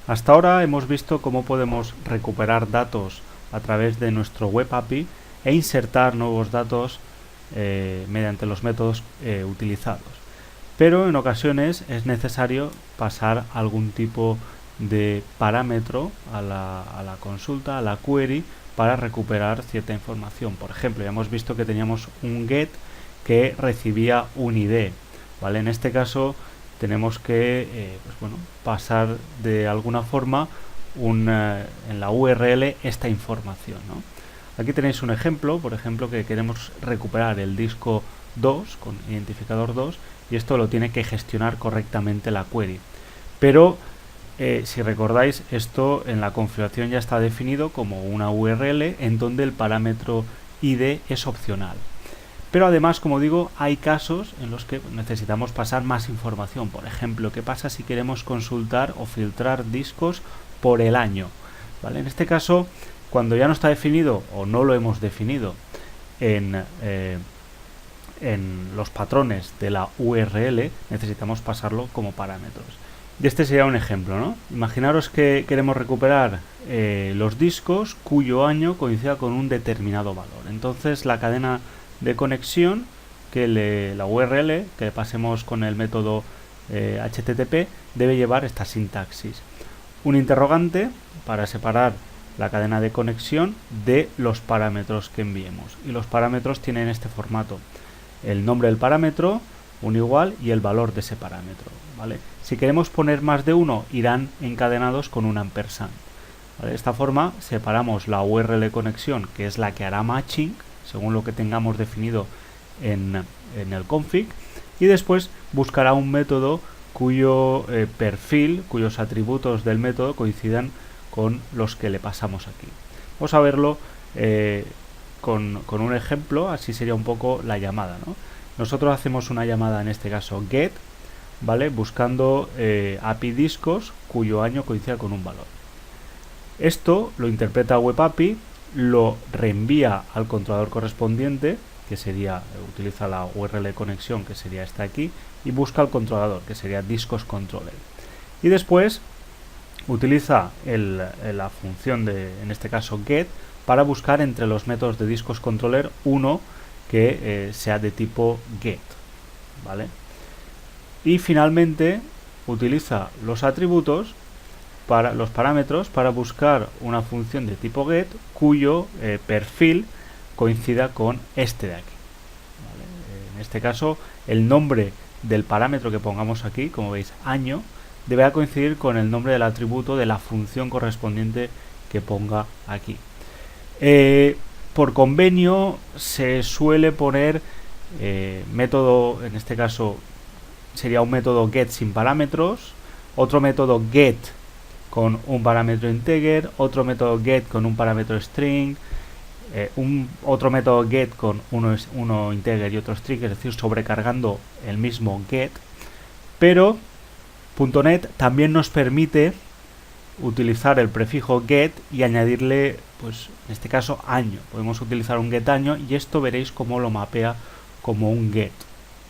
Hasta ahora hemos visto cómo podemos recuperar datos a través de nuestro Web API e insertar nuevos datos mediante los métodos utilizados. Pero en ocasiones es necesario pasar algún tipo de parámetro a la consulta, a la query, para recuperar cierta información. Por ejemplo, ya hemos visto que teníamos un get que recibía un ID, ¿vale? En este caso tenemos que pasar de alguna forma en la URL esta información, ¿no? Aquí tenéis un ejemplo, por ejemplo, que queremos recuperar el disco 2 con identificador 2 y esto lo tiene que gestionar correctamente la query. Pero si recordáis, esto en la configuración ya está definido como una URL en donde el parámetro ID es opcional. Pero además, como digo, hay casos en los que necesitamos pasar más información. Por ejemplo, ¿qué pasa si queremos consultar o filtrar discos por el año? ¿Vale? En este caso, cuando ya no está definido o no lo hemos definido en los patrones de la URL, necesitamos pasarlo como parámetros. Y este sería un ejemplo, ¿no? Imaginaros que queremos recuperar los discos cuyo año coincida con un determinado valor. Entonces la cadena de conexión, la URL que le pasemos con el método HTTP, debe llevar esta sintaxis. Un interrogante para separar la cadena de conexión de los parámetros que enviemos. Y los parámetros tienen este formato: el nombre del parámetro, un igual, y el valor de ese parámetro, ¿vale? Si queremos poner más de uno, irán encadenados con un ampersand, ¿vale? De esta forma separamos la URL de conexión, que es la que hará matching según lo que tengamos definido en el config, y después buscará un método cuyo perfil, cuyos atributos del método coincidan con los que le pasamos aquí. Vamos a verlo con un ejemplo. Así sería un poco la llamada, ¿no? Nosotros hacemos una llamada, en este caso get, ¿vale? Buscando API discos cuyo año coincida con un valor. Esto lo interpreta Web API, lo reenvía al controlador correspondiente, que sería, utiliza la URL de conexión, que sería esta aquí, y busca el controlador, que sería discos controller. Y después utiliza la función en este caso get, para buscar entre los métodos de discos controller uno que sea de tipo get, ¿vale? Y finalmente utiliza los atributos, los parámetros, para buscar una función de tipo get cuyo perfil coincida con este de aquí, ¿vale? En este caso, el nombre del parámetro que pongamos aquí, como veis, año, deberá coincidir con el nombre del atributo de la función correspondiente que ponga aquí. Por convenio se suele poner método, en este caso sería un método get sin parámetros, otro método get con un parámetro integer, otro método get con un parámetro string, otro método get con uno integer y otro string, es decir, sobrecargando el mismo get. Pero .NET también nos permite utilizar el prefijo get y añadirle, pues en este caso, año. Podemos utilizar un get año y esto veréis cómo lo mapea como un get,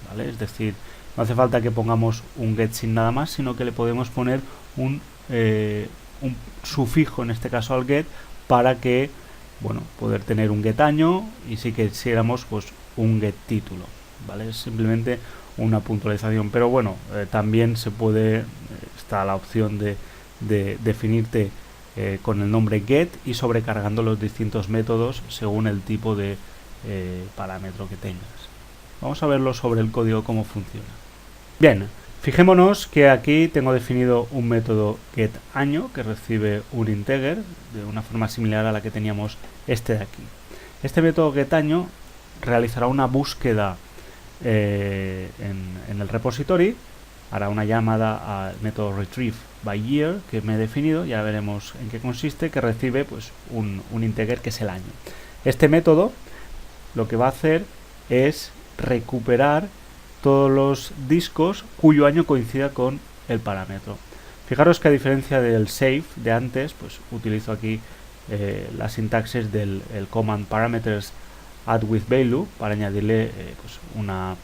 ¿vale? Es decir, no hace falta que pongamos un get sin nada más, sino que le podemos poner un sufijo, en este caso al get, para que, bueno, poder tener un get año, y si quisiéramos, pues un get título, ¿vale? Es simplemente una puntualización, pero bueno, también se puede, está la opción de definirte con el nombre get y sobrecargando los distintos métodos según el tipo de parámetro que tengas. Vamos a verlo sobre el código cómo funciona. Bien, fijémonos que aquí tengo definido un método getAño que recibe un integer de una forma similar a la que teníamos este de aquí. Este método getAño realizará una búsqueda en el repository, hará una llamada al método retrieve by year que me he definido, ya veremos en qué consiste, que recibe pues un integer que es el año. Este método lo que va a hacer es recuperar todos los discos cuyo año coincida con el parámetro. Fijaros que, a diferencia del save de antes, pues utilizo aquí la sintaxis del command parameters add with value para añadirle pues una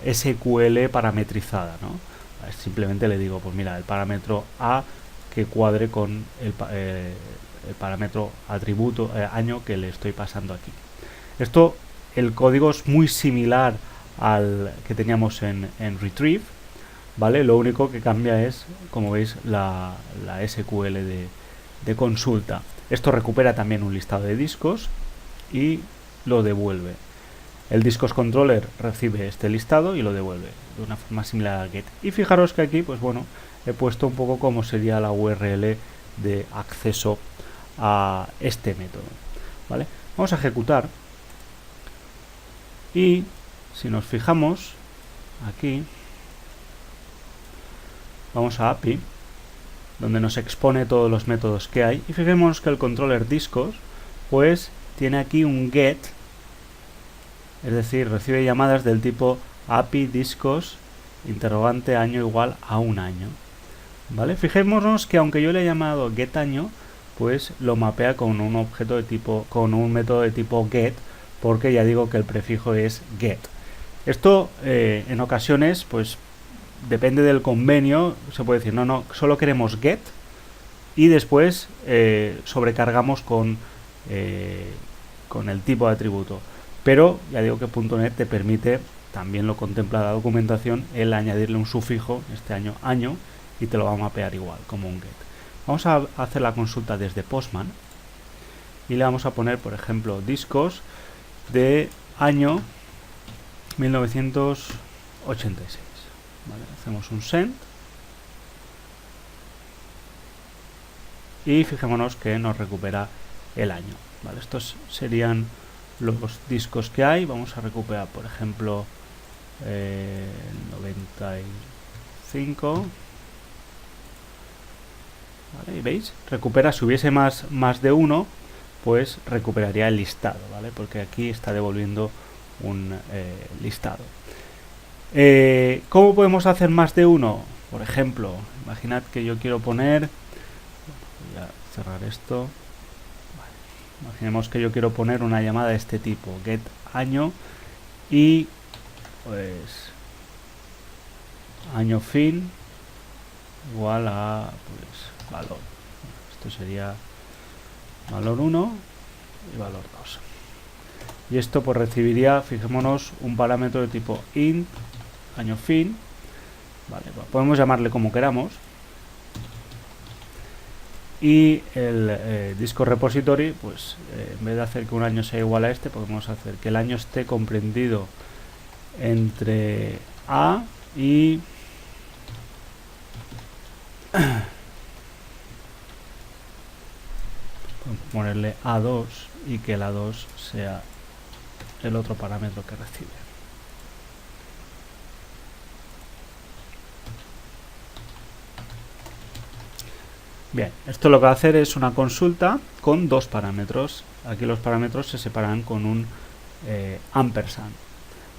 SQL parametrizada, ¿no? Simplemente le digo, pues mira, el parámetro A que cuadre con el parámetro atributo año que le estoy pasando aquí. Esto, el código es muy similar al que teníamos en Retrieve, ¿vale? Lo único que cambia es, como veis, la SQL de consulta. Esto recupera también un listado de discos y lo devuelve. El discos controller recibe este listado y lo devuelve de una forma similar al get. Y fijaros que aquí, pues bueno, he puesto un poco como sería la URL de acceso a este método, ¿vale? Vamos a ejecutar y si nos fijamos aquí, vamos a API, donde nos expone todos los métodos que hay, y fijémonos que el controller discos pues tiene aquí un get, es decir, recibe llamadas del tipo API discos interrogante año igual a un año, ¿vale? Fijémonos que aunque yo le he llamado get año, pues lo mapea con un objeto de tipo, con un método de tipo get, porque ya digo que el prefijo es get. Esto en ocasiones, pues depende del convenio, se puede decir, no, solo queremos get y después sobrecargamos con el tipo de atributo. Pero ya digo que .NET te permite, también lo contempla la documentación, el añadirle un sufijo, este año, y te lo va a mapear igual, como un get. Vamos a hacer la consulta desde Postman y le vamos a poner, por ejemplo, discos de año 1986. ¿Vale? Hacemos un send y fijémonos que nos recupera el año, ¿vale? Estos serían los discos que hay. Vamos a recuperar, por ejemplo, 95, ¿vale? Y veis, recupera, si hubiese más de uno, pues recuperaría el listado, ¿vale? Porque aquí está devolviendo un listado. ¿Cómo podemos hacer más de uno? Por ejemplo, imaginad que yo quiero poner, voy a cerrar esto, vale. Imaginemos que yo quiero poner una llamada de este tipo, get año y pues año fin igual a pues valor. Esto sería valor 1 y valor 2. Y esto pues recibiría, fijémonos, un parámetro de tipo int año fin, vale, podemos llamarle como queramos, y el disco repository, pues en vez de hacer que un año sea igual a este, podemos hacer que el año esté comprendido entre A y podemos ponerle A2 y que el A2 sea el otro parámetro que recibe. Bien, esto lo que va a hacer es una consulta con dos parámetros. Aquí los parámetros se separan con un ampersand,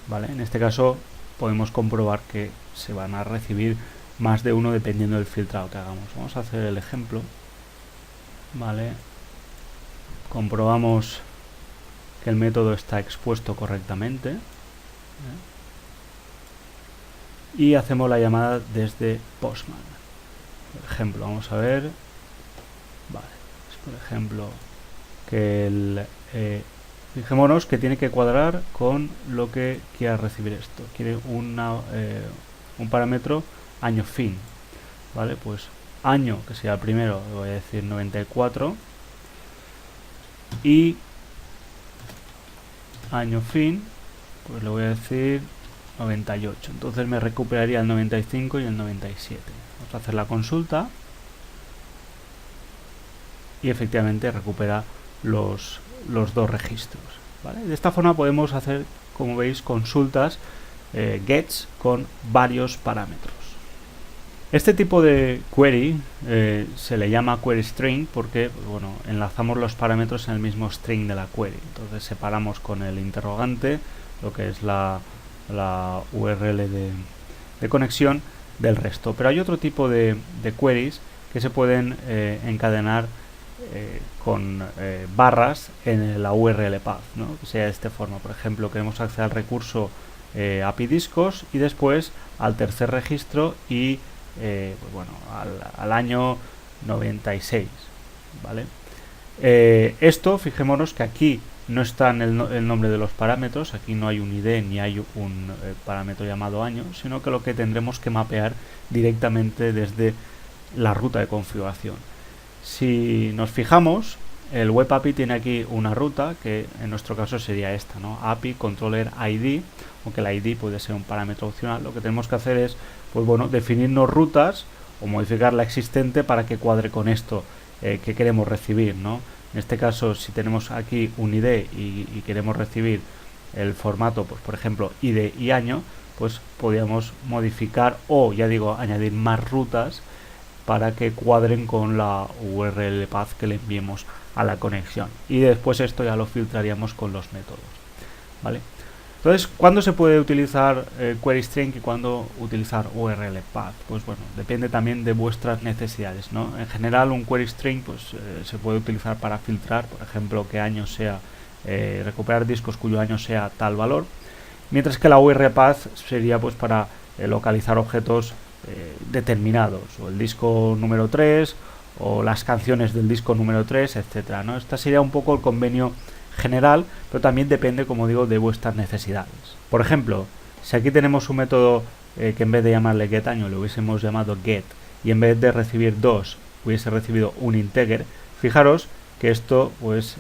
¿vale? En este caso podemos comprobar que se van a recibir más de uno dependiendo del filtrado que hagamos. Vamos a hacer el ejemplo, ¿vale? Comprobamos que el método está expuesto correctamente, ¿eh? Y hacemos la llamada desde Postman. Por ejemplo, vamos a ver, vale, por ejemplo, que fijémonos que tiene que cuadrar con lo que quiera recibir esto. Quiere un parámetro año fin, ¿vale? Pues año, que sea el primero, le voy a decir 94, y año fin, pues le voy a decir 98. Entonces me recuperaría el 95 y el 97. Vamos a hacer la consulta y efectivamente recupera los dos registros, ¿vale? De esta forma podemos hacer, como veis, consultas gets con varios parámetros. Este tipo de query se le llama query string porque, bueno, enlazamos los parámetros en el mismo string de la query. Entonces separamos con el interrogante lo que es la URL de conexión del resto. Pero hay otro tipo de queries que se pueden encadenar con barras en la URL path, ¿no? Que sea de esta forma. Por ejemplo, queremos acceder al recurso API discos y después al tercer registro y pues bueno, al año 96, ¿vale? Esto, fijémonos que aquí no está en el nombre de los parámetros, aquí no hay un ID ni hay un parámetro llamado año, sino que lo que tendremos que mapear directamente desde la ruta de configuración. Si nos fijamos, el Web API tiene aquí una ruta que en nuestro caso sería esta, ¿no? API Controller ID, aunque el ID puede ser un parámetro opcional. Lo que tenemos que hacer es, pues bueno, definirnos rutas o modificar la existente para que cuadre con esto que queremos recibir, ¿no? En este caso, si tenemos aquí un ID y queremos recibir el formato, pues por ejemplo, ID y año, pues podríamos modificar o, ya digo, añadir más rutas para que cuadren con la URL path que le enviemos a la conexión. Y después esto ya lo filtraríamos con los métodos, ¿vale? Entonces, ¿cuándo se puede utilizar query string y cuándo utilizar URL path? Pues bueno, depende también de vuestras necesidades, ¿no? En general, un query string pues, se puede utilizar para filtrar, por ejemplo, que año sea, recuperar discos cuyo año sea tal valor, mientras que la URL path sería pues para localizar objetos determinados, o el disco número 3, o las canciones del disco número 3, etcétera, ¿no? Este sería un poco el convenio general, pero también depende, como digo, de vuestras necesidades. Por ejemplo, si aquí tenemos un método que en vez de llamarle getAño le hubiésemos llamado get, y en vez de recibir 2 hubiese recibido un integer, fijaros que esto, pues,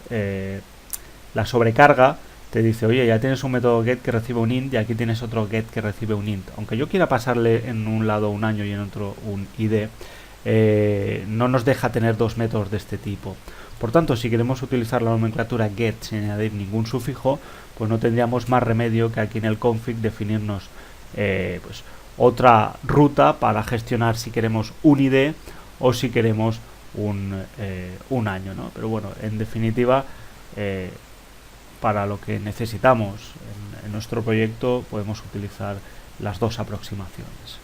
la sobrecarga te dice, oye, ya tienes un método get que recibe un int y aquí tienes otro get que recibe un int. Aunque yo quiera pasarle en un lado un año y en otro un id, no nos deja tener dos métodos de este tipo. Por tanto, si queremos utilizar la nomenclatura get sin añadir ningún sufijo, pues no tendríamos más remedio que aquí en el config definirnos pues otra ruta para gestionar si queremos un id o si queremos un año, ¿no? Pero bueno, en definitiva, para lo que necesitamos en nuestro proyecto podemos utilizar las dos aproximaciones.